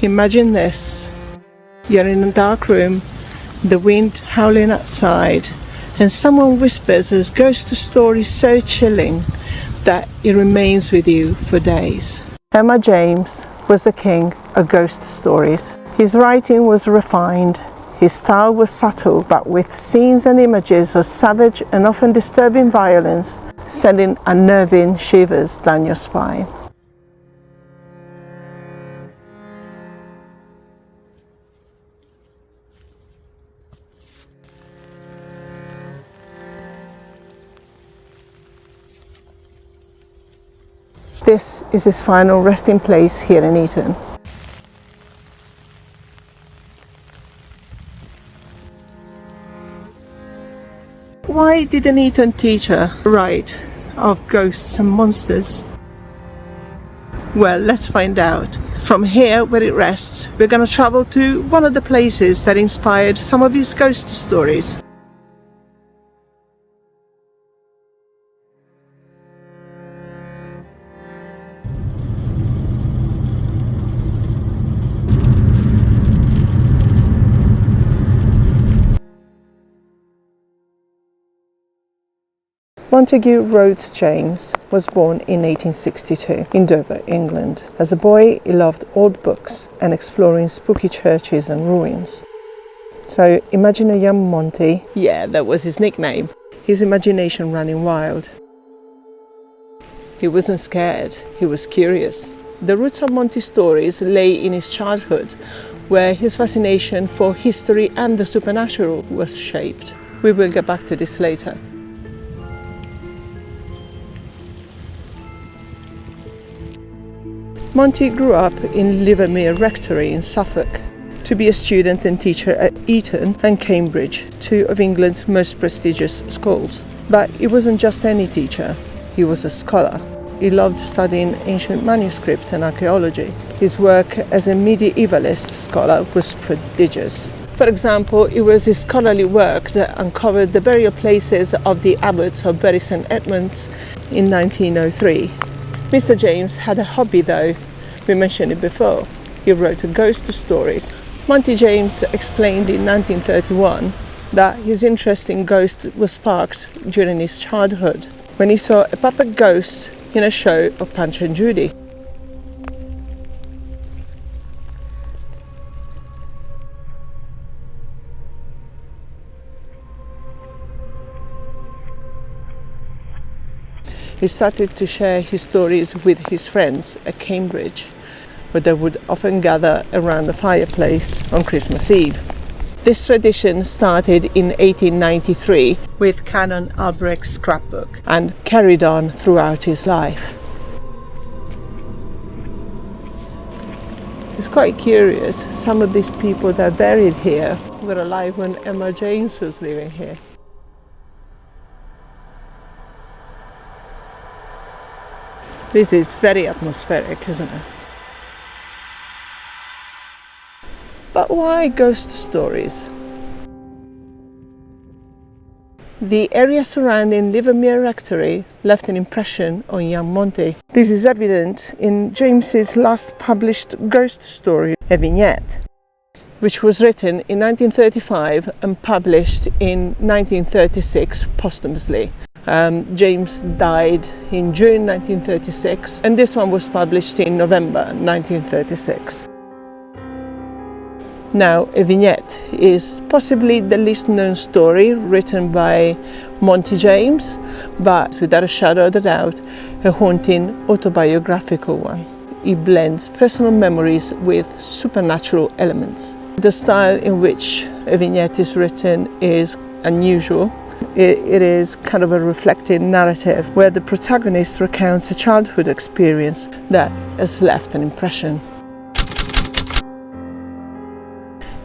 Imagine this. You're in a dark room, the wind howling outside, and someone whispers a ghost story so chilling that it remains with you for days. Monty James was the king of ghost stories. His writing was refined, his style was subtle, but with scenes and images of savage and often disturbing violence, sending unnerving shivers down your spine. This is his final resting place here in Eton. Why did an Eton teacher write of ghosts and monsters? Well, let's find out. From here, where it rests, we're going to travel to one of the places that inspired some of his ghost stories. Monty James was born in 1862 in Dover, England. As a boy, he loved old books and exploring spooky churches and ruins. So imagine a young Monty. Yeah, that was his nickname. His imagination running wild. He wasn't scared, he was curious. The roots of Monty's stories lay in his childhood, where his fascination for history and the supernatural was shaped. We will get back to this later. Monty grew up in Livermere Rectory in Suffolk to be a student and teacher at Eton and Cambridge, two of England's most prestigious schools. But he wasn't just any teacher, he was a scholar. He loved studying ancient manuscript and archaeology. His work as a medievalist scholar was prodigious. For example, it was his scholarly work that uncovered the burial places of the abbots of Bury St Edmunds in 1903. Mr. James had a hobby though. We mentioned it before. He wrote ghost stories. Monty James explained in 1931 that his interest in ghosts was sparked during his childhood when he saw a puppet ghost in a show of Punch and Judy. He started to share his stories with his friends at Cambridge, where they would often gather around the fireplace on Christmas Eve. This tradition started in 1893 with Canon Albrecht's scrapbook and carried on throughout his life. It's quite curious, some of these people that are buried here were alive when Monty James was living here. This is very atmospheric, isn't it? But why ghost stories? The area surrounding Livermere Rectory left an impression on young Monty. This is evident in James's last published ghost story, A Vignette, which was written in 1935 and published in 1936 posthumously. James died in June 1936, and this one was published in November 1936. Now, A Vignette is possibly the least known story written by Monty James, but without a shadow of a doubt, a haunting autobiographical one. It blends personal memories with supernatural elements. The style in which A Vignette is written is unusual. It is kind of a reflective narrative where the protagonist recounts a childhood experience that has left an impression.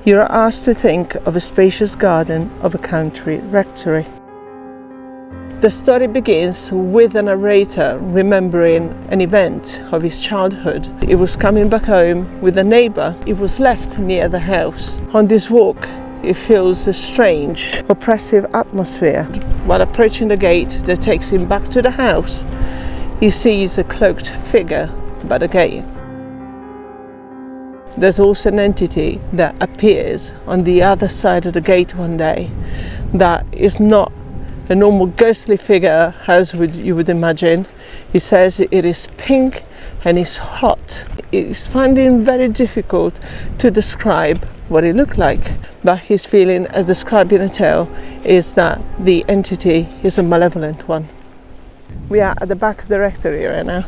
You are asked to think of a spacious garden of a country rectory. The story begins with the narrator remembering an event of his childhood. He was coming back home with a neighbour. He was left near the house. On this walk, he feels a strange, oppressive atmosphere. While approaching the gate that takes him back to the house, he sees a cloaked figure by the gate. There's also an entity that appears on the other side of the gate one day that is not a normal ghostly figure as you would imagine. He says it is pink and it's hot. He's finding very difficult to describe what it looked like, but his feeling, as described in a tale, is that the entity is a malevolent one. We are at the back of the rectory right now.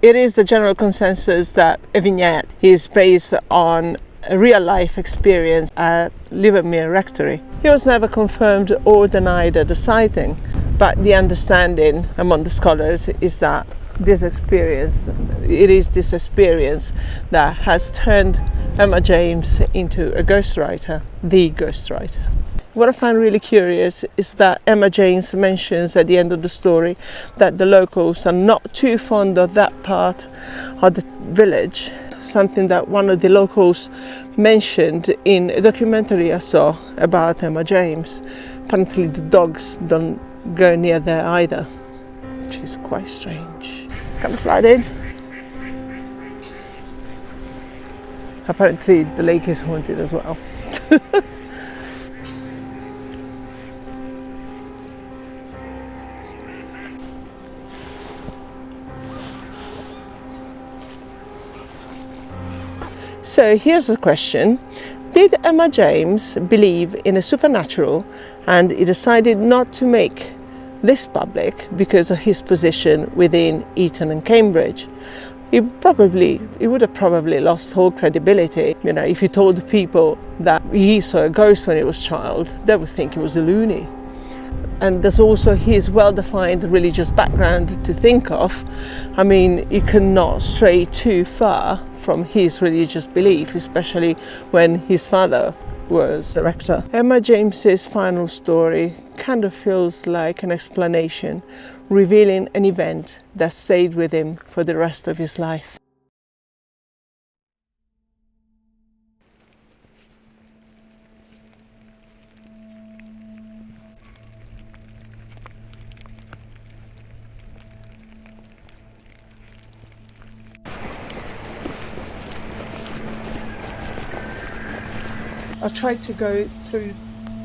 It is the general consensus that a vignette is based on a real-life experience at Livermere Rectory. It was never confirmed or denied at the sighting, but the understanding among the scholars is that this experience that has turned Emma James into a ghostwriter, the ghostwriter. What I find really curious is that Emma James mentions at the end of the story that the locals are not too fond of that part of the village, something that one of the locals mentioned in a documentary I saw about Emma James. Apparently the dogs don't go near there either, which is quite strange. It's kind of flooded. Apparently the lake is haunted as well. So here's the question. Did Emma James believe in a supernatural and he decided not to make this public because of his position within Eton and Cambridge? He would have probably lost all credibility. You know, if he told people that he saw a ghost when he was a child, they would think he was a loony. And there's also his well-defined religious background to think of. I mean, you cannot stray too far from his religious belief, especially when his father was the rector. Emma James's final story kind of feels like an explanation, revealing an event that stayed with him for the rest of his life. I tried to go through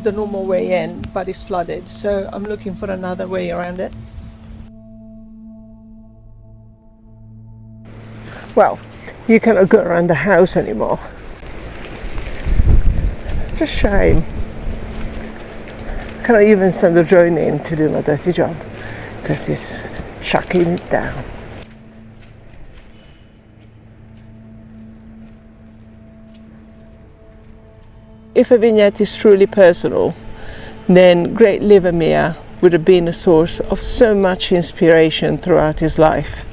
the normal way in, but it's flooded, so I'm looking for another way around it. Well, you cannot go around the house anymore. It's a shame. Cannot even send a drone in to do my dirty job because it's chucking it down. If a vignette is truly personal, then Great Livermere would have been a source of so much inspiration throughout his life.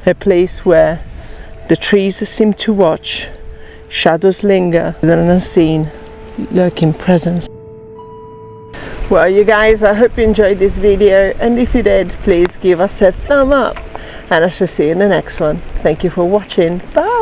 A place where the trees seem to watch, shadows linger, and an unseen, lurking presence. Well, you guys, I hope you enjoyed this video, and if you did, please give us a thumb up, and I shall see you in the next one. Thank you for watching. Bye!